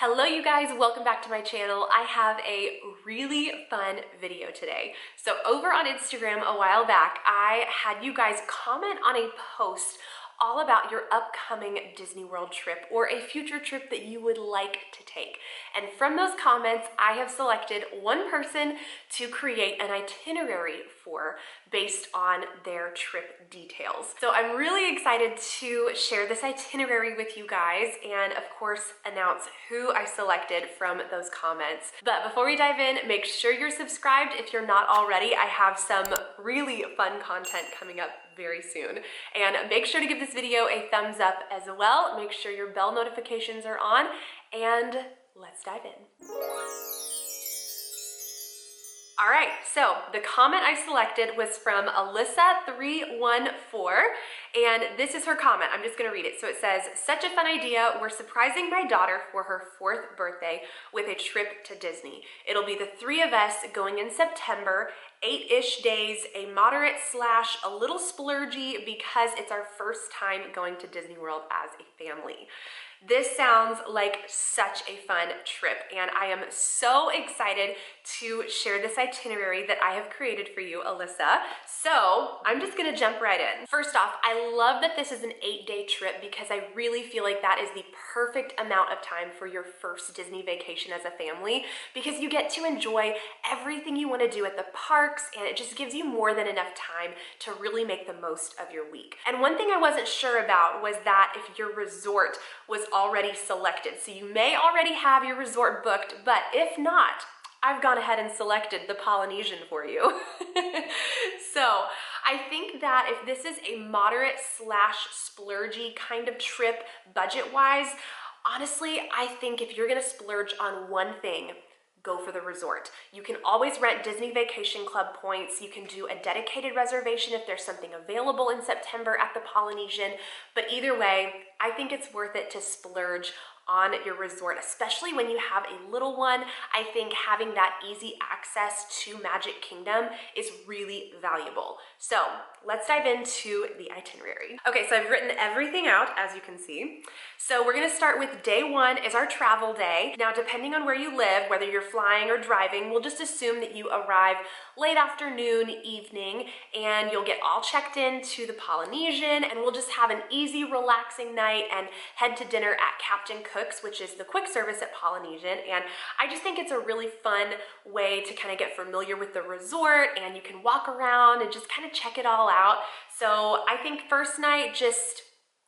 Hello you guys, welcome back to my channel. I have a really fun video today. So over on Instagram a while back, I had you guys comment on a post all about your upcoming Disney World trip or a future trip that you would like to take. And from those comments, I have selected one person to create an itinerary for based on their trip details. So I'm really excited to share this itinerary with you guys and of course announce who I selected from those comments. But before we dive in, make sure you're subscribed if you're not already. I have some really fun content coming up very soon. And make sure to give this video a thumbs up as well. Make sure your bell notifications are on and let's dive in. All right, so the comment I selected was from Alyssa314, and this is her comment. I'm just gonna read it. So it says, such a fun idea. We're surprising my daughter for her 4th birthday with a trip to Disney. It'll be the 3 of us going in September, 8-ish days, a moderate / a little splurgy because it's our first time going to Disney World as a family. This sounds like such a fun trip, and I am so excited to share this itinerary that I have created for you, Alyssa. So I'm just gonna jump right in. First off, I love that this is an 8-day trip because I really feel like that is the perfect amount of time for your first Disney vacation as a family, because you get to enjoy everything you want to do at the parks, and it just gives you more than enough time to really make the most of your week. And one thing I wasn't sure about was that if your resort was already selected. So you may already have your resort booked, but if not, I've gone ahead and selected the Polynesian for you. So I think that if this is a moderate / splurgy kind of trip budget-wise, honestly, I think if you're gonna splurge on one thing, go for the resort. You can always rent Disney Vacation Club points. You can do a dedicated reservation if there's something available in September at the Polynesian. But either way, I think it's worth it to splurge on your resort, especially when you have a little one. I think having that easy access to Magic Kingdom is really valuable. So let's dive into the itinerary. Okay, so I've written everything out, as you can see. So we're gonna start with day 1 is our travel day. Now, depending on where you live, whether you're flying or driving, we'll just assume that you arrive late afternoon, evening, and you'll get all checked in to the Polynesian, and we'll just have an easy, relaxing night and head to dinner at Captain Cook's, which is the quick service at Polynesian. And I just think it's a really fun way to kind of get familiar with the resort, and you can walk around and just kind of check it all out. So I think first night, just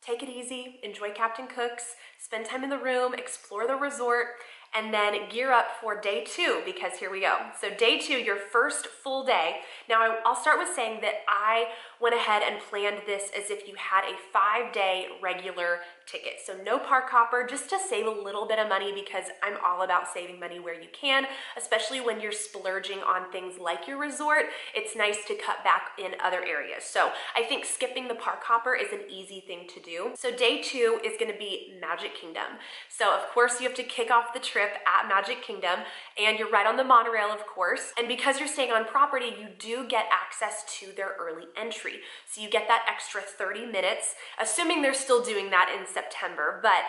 take it easy, enjoy Captain Cook's, spend time in the room, explore the resort, and then gear up for day 2, because here we go. So day 2, your first full day. Now I'll start with saying that I went ahead and planned this as if you had a 5-day regular ticket. So no park hopper, just to save a little bit of money, because I'm all about saving money where you can, especially when you're splurging on things like your resort. It's nice to cut back in other areas. So I think skipping the park hopper is an easy thing to do. So day 2 is gonna be Magic Kingdom. So of course you have to kick off the trip at Magic Kingdom, and you're right on the monorail, of course. And because you're staying on property, you do get access to their early entry. So you get that extra 30 minutes, assuming they're still doing that in September, but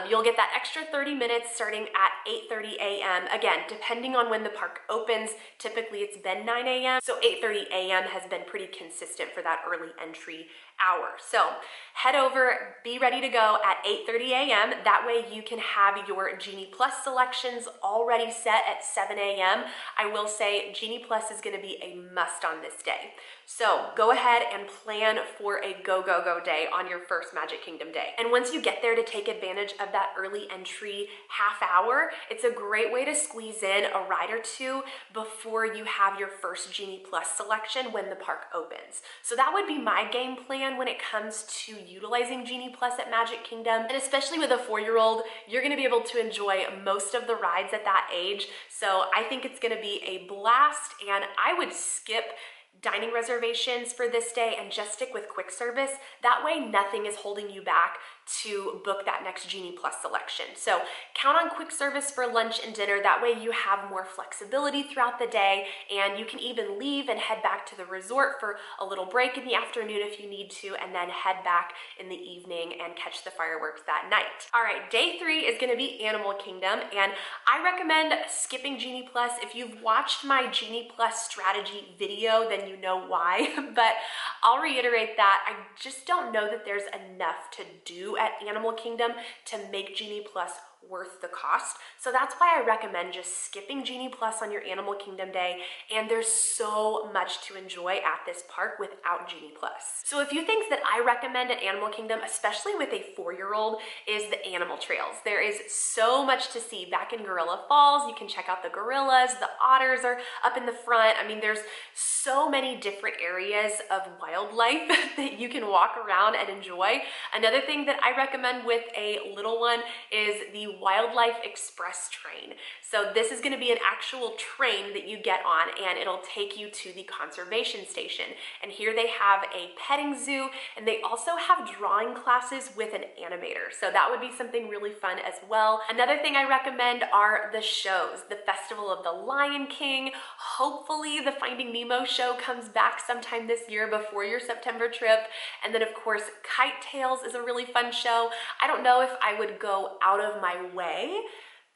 you'll get that extra 30 minutes starting at 8:30 a.m. Again, depending on when the park opens, typically it's been 9 a.m. So 8:30 a.m. has been pretty consistent for that early entry hour. So head over, be ready to go at 8:30 a.m. That way you can have your Genie Plus selections already set at 7 a.m. I will say Genie Plus is going to be a must on this day. So go ahead and plan for a go, go, go day on your first Magic Kingdom day. And once you get there, to take advantage of that early entry half hour, it's a great way to squeeze in a ride or two before you have your first Genie Plus selection when the park opens. So that would be my game plan when it comes to utilizing Genie Plus at Magic Kingdom. And especially with a 4-year-old, you're gonna be able to enjoy most of the rides at that age. So I think it's gonna be a blast, and I would skip dining reservations for this day and just stick with quick service. That way nothing is holding you back to book that next Genie Plus selection. So count on quick service for lunch and dinner. That way you have more flexibility throughout the day, and you can even leave and head back to the resort for a little break in the afternoon if you need to, and then head back in the evening and catch the fireworks that night. All right, day 3 is gonna be Animal Kingdom, and I recommend skipping Genie Plus. If you've watched my Genie Plus strategy video, then you know why, but I'll reiterate that I just don't know that there's enough to do at Animal Kingdom to make Genie Plus worth the cost. So that's why I recommend just skipping Genie Plus on your Animal Kingdom day, and there's so much to enjoy at this park without Genie Plus. So a few things that I recommend at Animal Kingdom, especially with a 4-year-old, is the animal trails. There is so much to see. Back in Gorilla Falls, you can check out the gorillas, the otters are up in the front. I mean, there's so many different areas of wildlife that you can walk around and enjoy. Another thing that I recommend with a little one is the Wildlife Express train. So this is going to be an actual train that you get on, and it'll take you to the conservation station. And here they have a petting zoo, and they also have drawing classes with an animator. So that would be something really fun as well. Another thing I recommend are the shows. The Festival of the Lion King. Hopefully the Finding Nemo show comes back sometime this year before your September trip. And then of course, Kite Tales is a really fun show. I don't know if I would go out of my way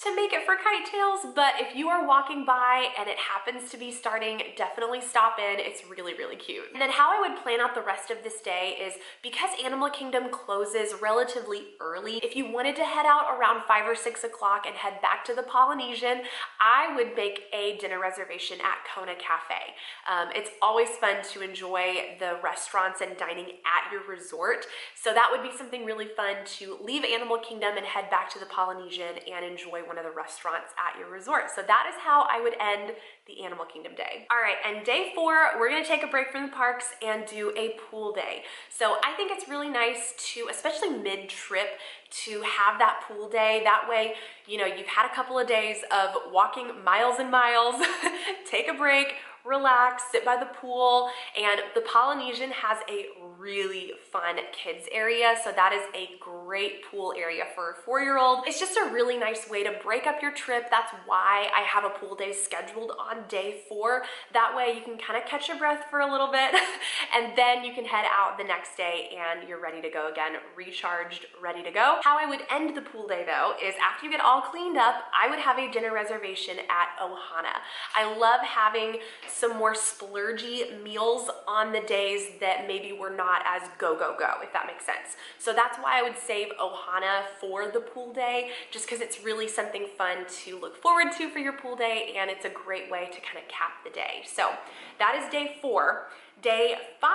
to make it for Kite Tales, but if you are walking by and it happens to be starting, definitely stop in. It's really, really cute. And then how I would plan out the rest of this day is, because Animal Kingdom closes relatively early, if you wanted to head out around 5 or 6 o'clock and head back to the Polynesian, I would make a dinner reservation at Kona Cafe. It's always fun to enjoy the restaurants and dining at your resort, so that would be something really fun to leave Animal Kingdom and head back to the Polynesian and enjoy one of the restaurants at your resort. So that is how I would end the Animal Kingdom day. All right, and day 4, we're gonna take a break from the parks and do a pool day. So I think it's really nice to, especially mid-trip, to have that pool day. That way, you know, you've had a couple of days of walking miles and miles, take a break, relax, sit by the pool, and the Polynesian has a really fun kids area, so that is a great pool area for a 4-year-old. It's just a really nice way to break up your trip. That's why I have a pool day scheduled on day 4. That way you can kind of catch your breath for a little bit and then you can head out the next day and you're ready to go again, recharged, ready to go. How I would end the pool day though is after you get all cleaned up, I would have a dinner reservation at Ohana. I love having some more splurgy meals on the days that maybe were not as go, if that makes sense. So that's why I would save Ohana for the pool day, just because it's really something fun to look forward to for your pool day, and it's a great way to kind of cap the day. So that is day 4. Day 5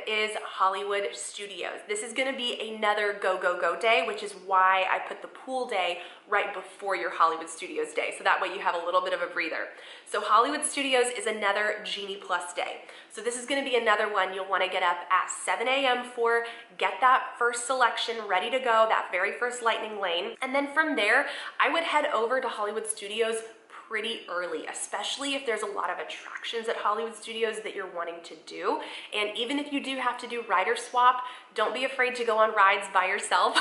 is Hollywood Studios. This is gonna be another go day, which is why I put the pool day right before your Hollywood Studios day. So that way you have a little bit of a breather. So Hollywood Studios is another Genie Plus day. So this is gonna be another one you'll wanna get up at 7 a.m. for, get that first selection ready to go, that very first lightning lane. And then from there, I would head over to Hollywood Studios pretty early, especially if there's a lot of attractions at Hollywood Studios that you're wanting to do. And even if you do have to do rider swap, don't be afraid to go on rides by yourself.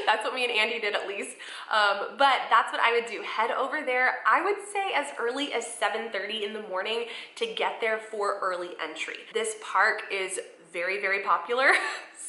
That's what me and Andy did, at least. But that's what I would do. Head over there, I would say as early as 7:30 in the morning to get there for early entry. This park is very, very popular.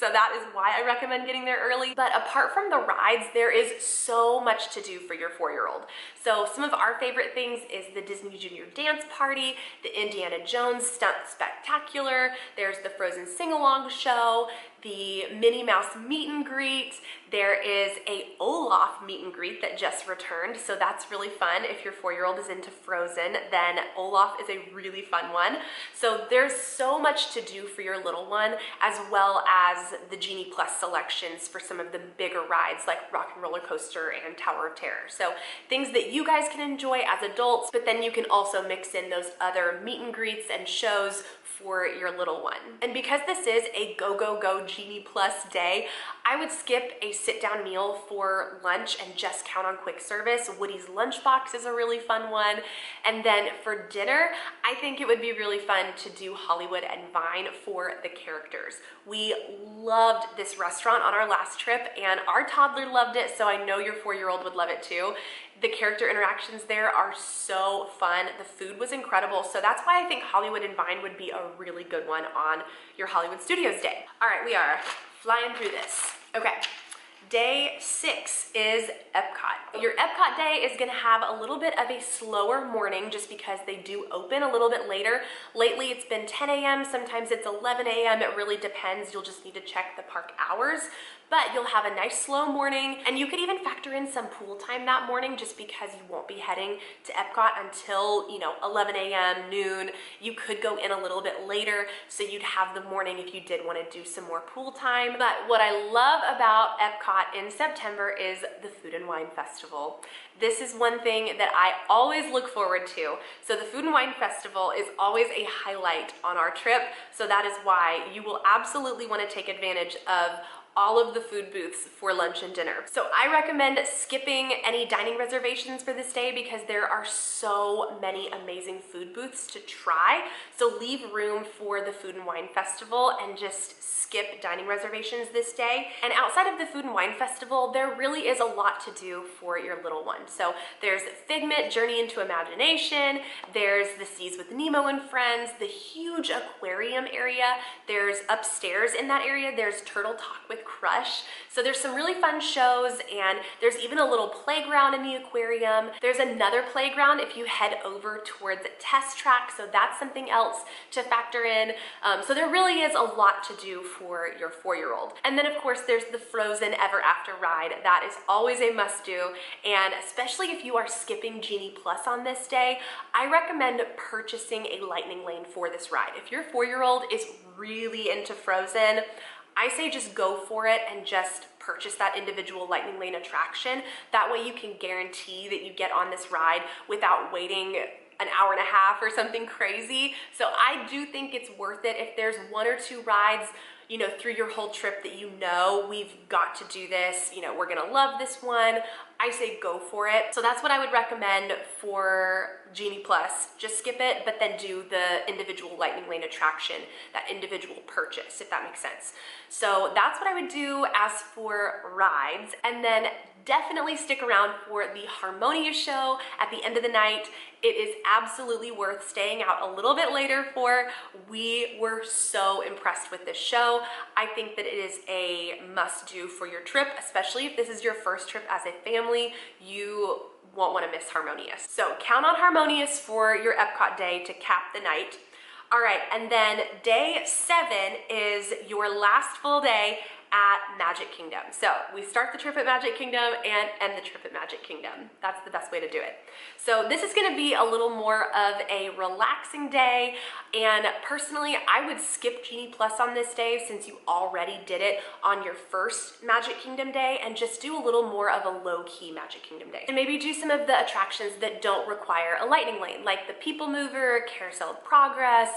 So that is why I recommend getting there early. But apart from the rides, there is so much to do for your 4-year-old. So some of our favorite things is the Disney Junior Dance Party, the Indiana Jones Stunt Spectacular, there's the Frozen Sing-Along Show, the Minnie Mouse Meet and Greet. There is a Olaf Meet and Greet that just returned, so that's really fun. If your 4-year-old is into Frozen, then Olaf is a really fun one. So there's so much to do for your little one, as well as the Genie Plus selections for some of the bigger rides like Rock and Roller Coaster and Tower of Terror. So things that you guys can enjoy as adults, but then you can also mix in those other meet and greets and shows for your little one. And because this is a go, go, go Genie Plus day, I would skip a sit-down meal for lunch and just count on quick service. Woody's lunchbox is a really fun one. And then for dinner, I think it would be really fun to do Hollywood and Vine for the characters. We loved this restaurant on our last trip, and our toddler loved it, so I know your 4-year-old would love it too. The character interactions there are so fun. The food was incredible, so that's why I think Hollywood and Vine would be a really good one on your Hollywood Studios day. All right, we are flying through this. Okay. Day 6 is Epcot. Your Epcot day is gonna have a little bit of a slower morning just because they do open a little bit later. Lately it's been 10 a.m., sometimes it's 11 a.m., it really depends. You'll just need to check the park hours, but you'll have a nice slow morning, and you could even factor in some pool time that morning just because you won't be heading to Epcot until, 11 a.m., noon. You could go in a little bit later, so you'd have the morning if you did want to do some more pool time. But what I love about Epcot in September is the Food and Wine Festival. This is one thing that I always look forward to. So the Food and Wine Festival is always a highlight on our trip, so that is why you will absolutely want to take advantage of all of the food booths for lunch and dinner. So I recommend skipping any dining reservations for this day because there are so many amazing food booths to try. So leave room for the Food and Wine Festival and just skip dining reservations this day. And outside of the Food and Wine Festival, there really is a lot to do for your little one. So there's Figment, Journey into Imagination, there's the Seas with Nemo and Friends, the huge aquarium area, there's upstairs in that area, there's Turtle Talk with Crush. So there's some really fun shows, and there's even a little playground in the aquarium. There's another playground if you head over towards Test Track, so that's something else to factor in. So there really is a lot to do for your 4-year-old. And then of course there's the Frozen Ever After ride. That is always a must do, and especially if you are skipping Genie Plus on this day, I recommend purchasing a lightning lane for this ride. If your 4-year-old is really into Frozen, I say just go for it and just purchase that individual lightning lane attraction. That way you can guarantee that you get on this ride without waiting an hour and a half or something crazy. So I do think it's worth it if there's 1 or 2 rides through your whole trip that we've got to do this, we're gonna love this one. I say go for it. So that's what I would recommend for Genie Plus. Just skip it, but then do the individual lightning lane attraction, that individual purchase, if that makes sense. So that's what I would do as for rides. And then definitely stick around for the Harmonious show at the end of the night. It is absolutely worth staying out a little bit later for. We were so impressed with this show. I think that it is a must-do for your trip, especially if this is your first trip as a family. You won't want to miss Harmonious. So count on Harmonious for your Epcot day to cap the night. All right, and then day 7 is your last full day at Magic Kingdom. So we start the trip at Magic Kingdom and end the trip at Magic Kingdom. That's the best way to do it. So this is gonna be a little more of a relaxing day, and personally, I would skip Genie Plus on this day since you already did it on your first Magic Kingdom day, and just do a little more of a low-key Magic Kingdom day. And maybe do some of the attractions that don't require a lightning lane, like the People Mover, Carousel of Progress,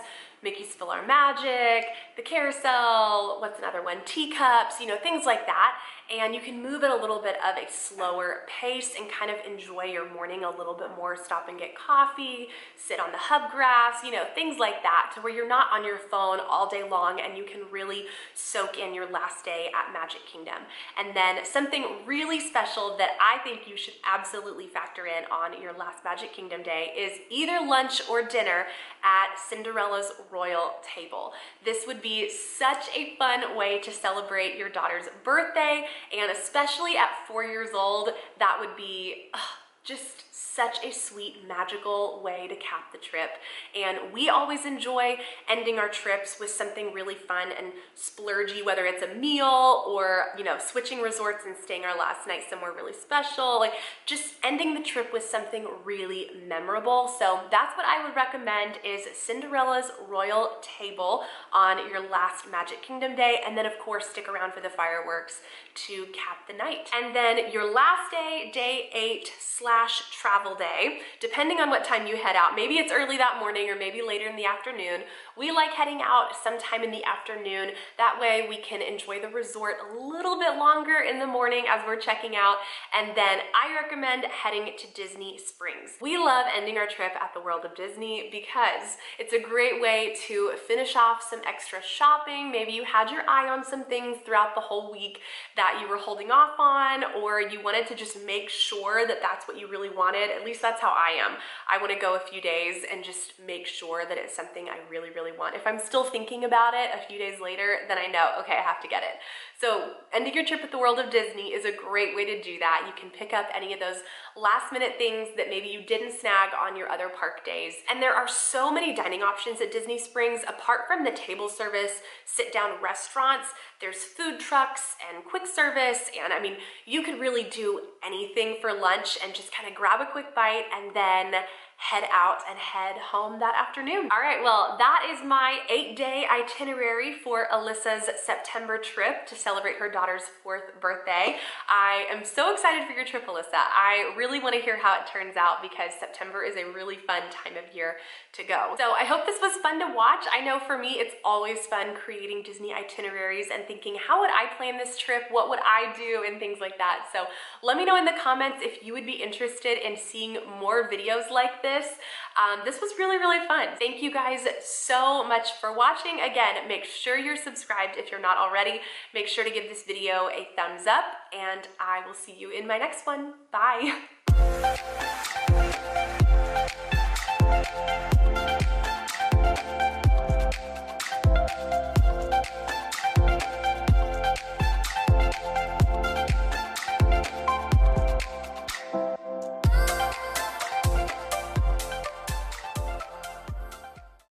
Mickey's Spill Our Magic, the carousel, what's another one? Teacups, things like that. And you can move at a little bit of a slower pace and kind of enjoy your morning a little bit more. Stop and get coffee, sit on the hub grass, things like that, to where you're not on your phone all day long and you can really soak in your last day at Magic Kingdom. And then something really special that I think you should absolutely factor in on your last Magic Kingdom day is either lunch or dinner at Cinderella's Royal Table. This would be such a fun way to celebrate your daughter's birthday, and especially at 4 years old, that would be just such a sweet, magical way to cap the trip. And we always enjoy ending our trips with something really fun and splurgy, whether it's a meal or, switching resorts and staying our last night somewhere really special, like just ending the trip with something really memorable. So that's what I would recommend, is Cinderella's Royal Table on your last Magic Kingdom day. And then of course, stick around for the fireworks to cap the night. And then your last day, day 8/9, travel day. Depending on what time you head out, maybe it's early that morning or maybe later in the afternoon. We like heading out sometime in the afternoon. That way we can enjoy the resort a little bit longer in the morning as we're checking out. And then I recommend heading to Disney Springs. We love ending our trip at the World of Disney because it's a great way to finish off some extra shopping. Maybe you had your eye on some things throughout the whole week that you were holding off on, or you wanted to just make sure that that's what you really wanted. At least that's how I am. I want to go a few days and just make sure that it's something I really, really want. If I'm still thinking about it a few days later, then I know, okay, I have to get it. So ending your trip at the World of Disney is a great way to do that. You can pick up any of those last minute things that maybe you didn't snag on your other park days. And there are so many dining options at Disney Springs. Apart from the table service, sit down restaurants, there's food trucks and quick service. And I mean, you could really do anything for lunch and just kind of grab a quick bite and then head out and head home that afternoon. All right, well, that is my 8-day itinerary for Alyssa's September trip to celebrate her daughter's 4th birthday. I am so excited for your trip, Alyssa. I really want to hear how it turns out because September is a really fun time of year to go. So I hope this was fun to watch. I know for me, it's always fun creating Disney itineraries and thinking, how would I plan this trip? What would I do? And things like that. So let me know in the comments if you would be interested in seeing more videos like this. This was really, really fun. Thank you guys so much for watching. Again, make sure you're subscribed if you're not already. Make sure to give this video a thumbs up, and I will see you in my next one. Bye.